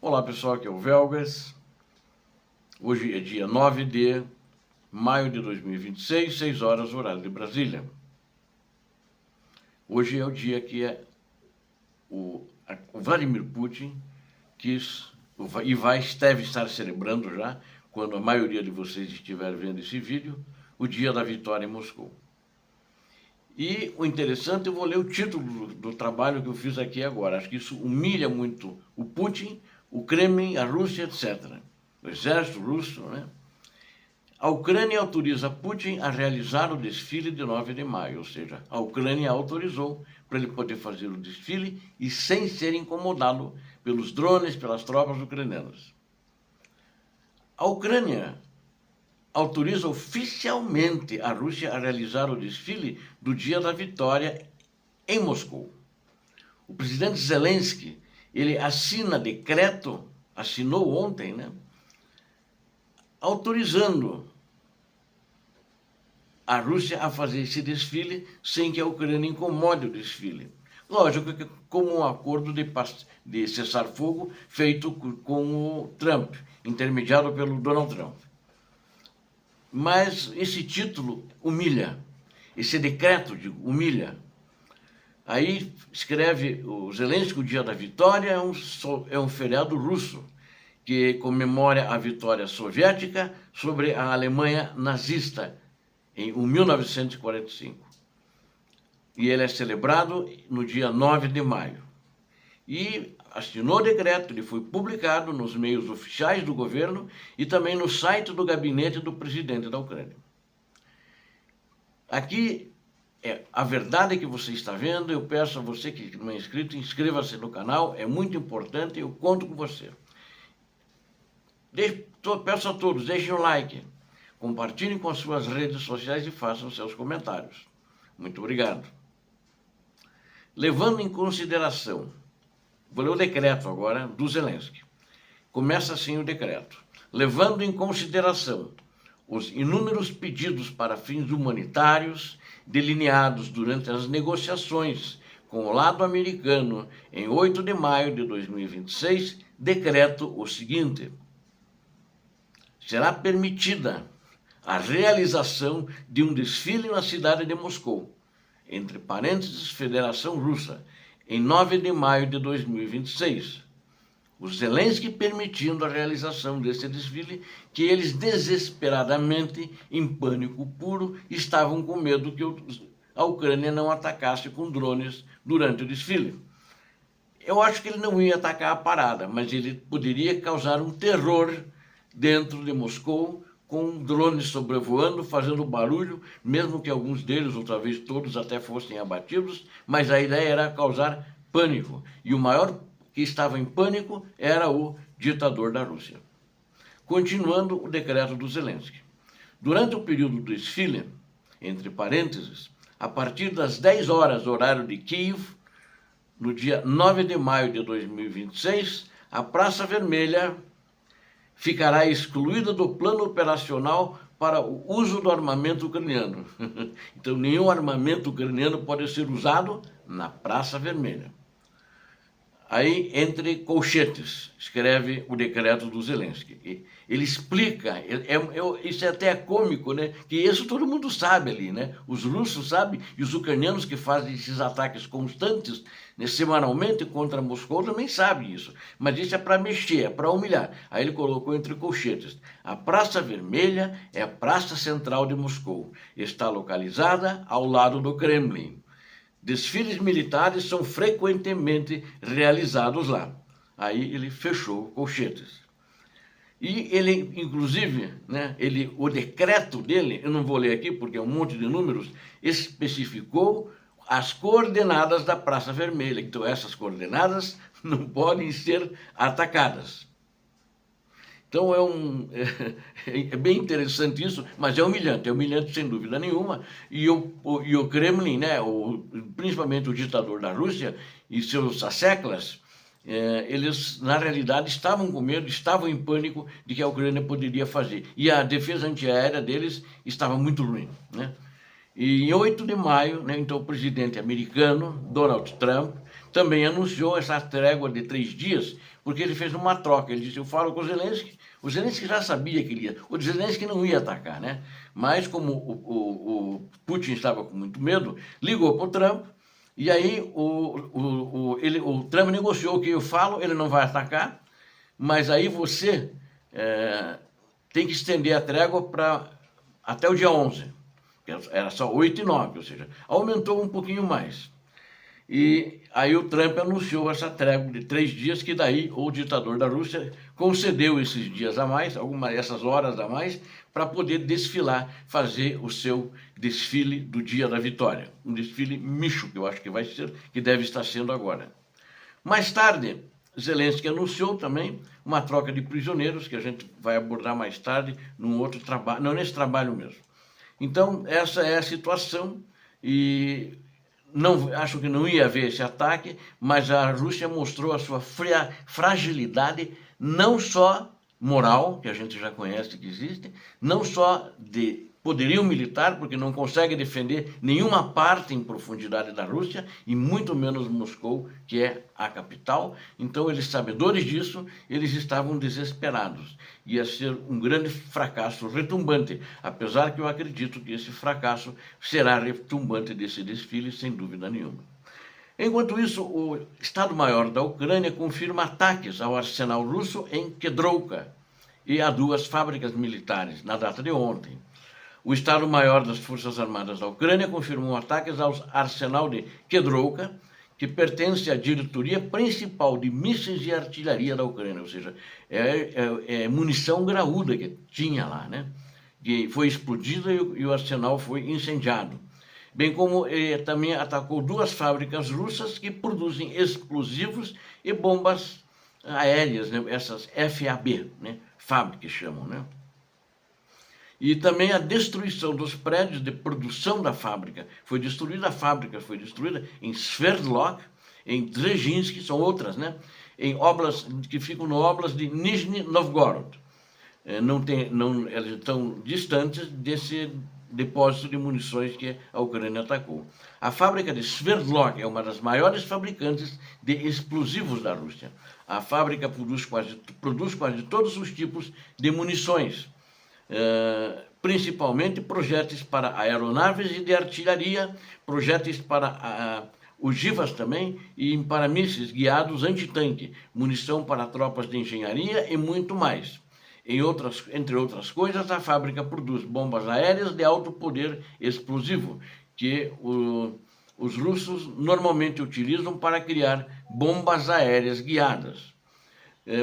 Olá pessoal, aqui é o Velgas. Hoje é dia 9 de maio de 2026, 6 horas, horário de Brasília. Hoje é o dia que o Vladimir Putin deve estar celebrando já, quando a maioria de vocês estiver vendo esse vídeo, o dia da vitória em Moscou. E o interessante, eu vou ler o título do trabalho que eu fiz aqui agora. Acho que isso humilha muito o Putin, o Kremlin, a Rússia, etc. O exército russo, né? A Ucrânia autoriza Putin a realizar o desfile de 9 de maio, ou seja, a Ucrânia autorizou para ele poder fazer o desfile e sem ser incomodado pelos drones, pelas tropas ucranianas. A Ucrânia autoriza oficialmente a Rússia a realizar o desfile do Dia da Vitória em Moscou. O presidente Zelensky, ele assinou ontem, né, autorizando a Rússia a fazer esse desfile sem que a Ucrânia incomode o desfile. Lógico que como um acordo de cessar-fogo feito com o Trump, intermediado pelo Donald Trump. Mas esse título humilha, esse decreto humilha. Aí escreve o Zelensky, o Dia da Vitória é um feriado russo que comemora a vitória soviética sobre a Alemanha nazista em 1945. E ele é celebrado no dia 9 de maio. E assinou o decreto, ele foi publicado nos meios oficiais do governo e também no site do gabinete do presidente da Ucrânia. Aqui é a verdade que você está vendo. Eu peço a você que não é inscrito, inscreva-se no canal, é muito importante, eu conto com você. Peço a todos, deixem o like, compartilhem com as suas redes sociais e façam seus comentários. Muito obrigado. Levando em consideração, vou ler o decreto agora do Zelensky. Começa assim o decreto. Levando em consideração os inúmeros pedidos para fins humanitários delineados durante as negociações com o lado americano em 8 de maio de 2026, decreto o seguinte: será permitida a realização de um desfile na cidade de Moscou, entre parênteses, Federação Russa, em 9 de maio de 2026. O Zelensky permitindo a realização desse desfile, que eles desesperadamente, em pânico puro, estavam com medo que a Ucrânia não atacasse com drones durante o desfile. Eu acho que ele não ia atacar a parada, mas ele poderia causar um terror dentro de Moscou, com drones sobrevoando, fazendo barulho, mesmo que alguns deles, ou talvez todos, até fossem abatidos, mas a ideia era causar pânico. E o maior que estava em pânico era o ditador da Rússia. Continuando o decreto do Zelensky. Durante o período do desfile, entre parênteses, a partir das 10 horas, horário de Kiev, no dia 9 de maio de 2026, a Praça Vermelha ficará excluída do plano operacional para o uso do armamento ucraniano. Então, nenhum armamento ucraniano pode ser usado na Praça Vermelha. Aí, entre colchetes, escreve o decreto do Zelensky. Ele explica, isso é até cômico, né? Que isso todo mundo sabe ali, né? Os russos sabem e os ucranianos que fazem esses ataques constantes, né, semanalmente contra Moscou também sabem isso. Mas isso é para mexer, é para humilhar. Aí ele colocou entre colchetes: a Praça Vermelha é a praça central de Moscou. Está localizada ao lado do Kremlin. Desfiles militares são frequentemente realizados lá. Aí ele fechou colchetes. E ele, inclusive, né, o decreto dele, eu não vou ler aqui porque é um monte de números, especificou as coordenadas da Praça Vermelha. Então, essas coordenadas não podem ser atacadas. Então, é bem interessante isso, mas é humilhante sem dúvida nenhuma. E o Kremlin, né, principalmente o ditador da Rússia e seus sasseclas, eles, na realidade, estavam com medo, estavam em pânico de que a Ucrânia poderia fazer. E a defesa antiaérea deles estava muito ruim, né? E em 8 de maio, né, então o presidente americano, Donald Trump, também anunciou essa trégua de 3 dias, porque ele fez uma troca. Ele disse, eu falo com o Zelensky já sabia que ele ia, o Zelensky não ia atacar, né? Mas como o Putin estava com muito medo, ligou para o Trump, e aí o Trump negociou que eu falo, ele não vai atacar, mas aí você tem que estender a trégua até o dia 11. Era só 8 e 9, ou seja, aumentou um pouquinho mais. E aí o Trump anunciou essa trégua de 3 dias, que daí o ditador da Rússia concedeu esses dias a mais, essas horas a mais, para poder desfilar, fazer o seu desfile do dia da vitória. Um desfile misto, que eu acho que vai ser, que deve estar sendo agora. Mais tarde, Zelensky anunciou também uma troca de prisioneiros, que a gente vai abordar mais tarde num outro trabalho, não nesse trabalho mesmo. Então, essa é a situação, e não, acho que não ia haver esse ataque, mas a Rússia mostrou a sua fragilidade, não só moral, que a gente já conhece que existe, não só de poderio militar, porque não consegue defender nenhuma parte em profundidade da Rússia, e muito menos Moscou, que é a capital. Então, eles, sabedores disso, eles estavam desesperados. Ia ser um grande fracasso retumbante, apesar que eu acredito que esse fracasso será retumbante desse desfile, sem dúvida nenhuma. Enquanto isso, o Estado-Maior da Ucrânia confirma ataques ao arsenal russo em Kedrovka e a 2 fábricas militares, na data de ontem. O Estado-Maior das Forças Armadas da Ucrânia confirmou ataques ao arsenal de Kedrovka, que pertence à diretoria principal de mísseis e artilharia da Ucrânia, ou seja, é munição graúda que tinha lá, né? Que foi explodida e o arsenal foi incendiado. Bem como também atacou 2 fábricas russas que produzem explosivos e bombas aéreas, né? Essas FAB, né? FAB que chamam, né? E também a destruição dos prédios de produção da fábrica. A fábrica foi destruída em Sverdlovsk, em Dzerzhinsky, são outras, né? Em obras que ficam no oblast de Nizhny Novgorod. Elas estão distantes desse depósito de munições que a Ucrânia atacou. A fábrica de Sverdlovsk é uma das maiores fabricantes de explosivos da Rússia. A fábrica produz quase todos os tipos de munições, principalmente projéteis para aeronaves e de artilharia, projéteis para ogivas também, e para mísseis guiados antitanque, munição para tropas de engenharia e muito mais. Entre outras coisas, a fábrica produz bombas aéreas de alto poder explosivo, que os russos normalmente utilizam para criar bombas aéreas guiadas.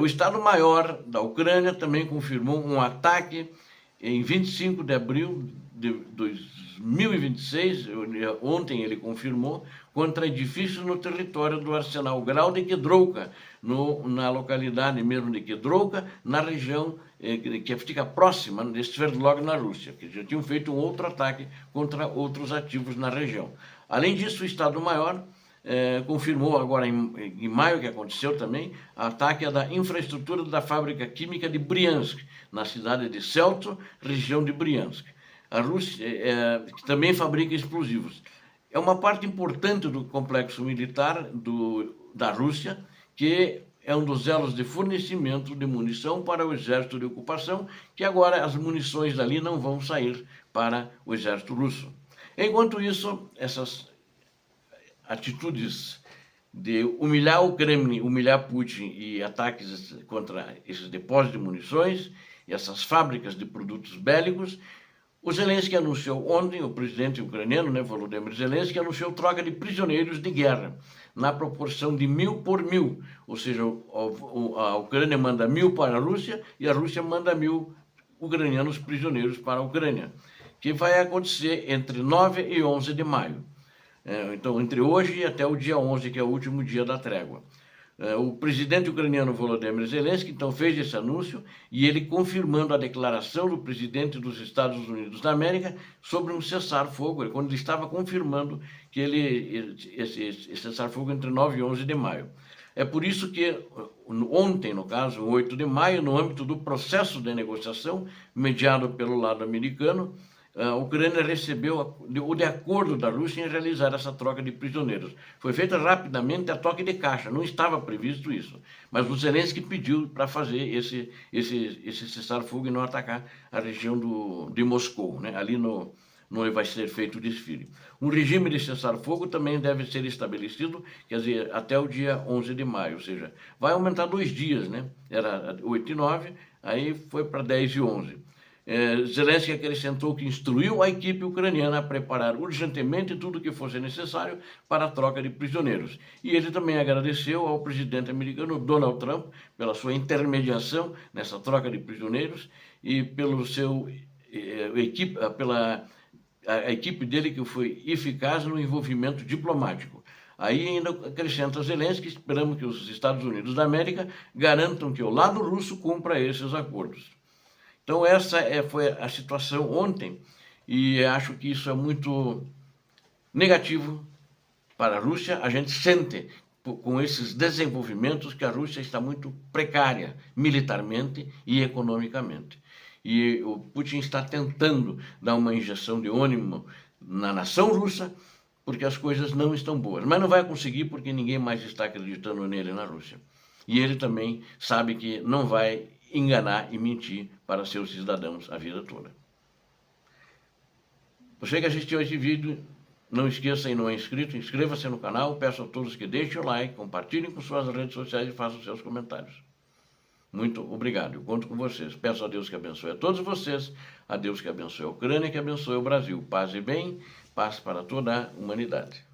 O Estado-Maior da Ucrânia também confirmou um ataque em 25 de abril de 2026, ontem ele confirmou, contra edifícios no território do Arsenal Grau de Kedrovka, na localidade mesmo de Kedrovka, na região que fica próxima de Sverdlovsk, na Rússia, que já tinham feito um outro ataque contra outros ativos na região. Além disso, o Estado-Maior confirmou agora em maio, que aconteceu também, ataque da infraestrutura da fábrica química de Briansk, na cidade de Selto, região de Briansk. A Rússia também fabrica explosivos. É uma parte importante do complexo militar da Rússia, que é um dos elos de fornecimento de munição para o exército de ocupação, que agora as munições dali não vão sair para o exército russo. Enquanto isso, essas atitudes de humilhar o Kremlin, humilhar Putin e ataques contra esses depósitos de munições e essas fábricas de produtos bélicos, o Zelensky anunciou ontem, o presidente ucraniano, né, Volodymyr Zelensky, anunciou troca de prisioneiros de guerra, na proporção de 1.000 por 1.000, ou seja, a Ucrânia manda 1.000 para a Rússia e a Rússia manda 1.000 ucranianos prisioneiros para a Ucrânia, que vai acontecer entre 9 e 11 de maio. Então, entre hoje e até o dia 11, que é o último dia da trégua. O presidente ucraniano Volodymyr Zelensky, então, fez esse anúncio, e ele confirmando a declaração do presidente dos Estados Unidos da América sobre um cessar-fogo, quando ele estava confirmando que esse cessar-fogo entre 9 e 11 de maio. É por isso que ontem, no caso, 8 de maio, no âmbito do processo de negociação mediado pelo lado americano, a Ucrânia recebeu o de acordo da Rússia em realizar essa troca de prisioneiros. Foi feita rapidamente a toque de caixa, não estava previsto isso. Mas o Zelensky pediu para fazer esse cessar-fogo e não atacar a região de Moscou, né? Ali onde vai ser feito o desfile. Um regime de cessar-fogo também deve ser estabelecido, quer dizer, até o dia 11 de maio, ou seja, vai aumentar 2 dias, né? Era 8 e 9, aí foi para 10 e 11. Zelensky acrescentou que instruiu a equipe ucraniana a preparar urgentemente tudo o que fosse necessário para a troca de prisioneiros. E ele também agradeceu ao presidente americano Donald Trump pela sua intermediação nessa troca de prisioneiros e pelo seu a equipe dele que foi eficaz no envolvimento diplomático. Aí ainda acrescenta Zelensky, esperamos que os Estados Unidos da América garantam que o lado russo cumpra esses acordos. Então essa foi a situação ontem e acho que isso é muito negativo para a Rússia. A gente sente com esses desenvolvimentos que a Rússia está muito precária militarmente e economicamente. E o Putin está tentando dar uma injeção de ânimo na nação russa porque as coisas não estão boas. Mas não vai conseguir porque ninguém mais está acreditando nele na Rússia. E ele também sabe que não vai enganar e mentir para seus cidadãos a vida toda. Você que assistiu a esse vídeo, não esqueça e não é inscrito, inscreva-se no canal, peço a todos que deixem o like, compartilhem com suas redes sociais e façam seus comentários. Muito obrigado, eu conto com vocês. Peço a Deus que abençoe a todos vocês, a Deus que abençoe a Ucrânia, que abençoe o Brasil. Paz e bem, paz para toda a humanidade.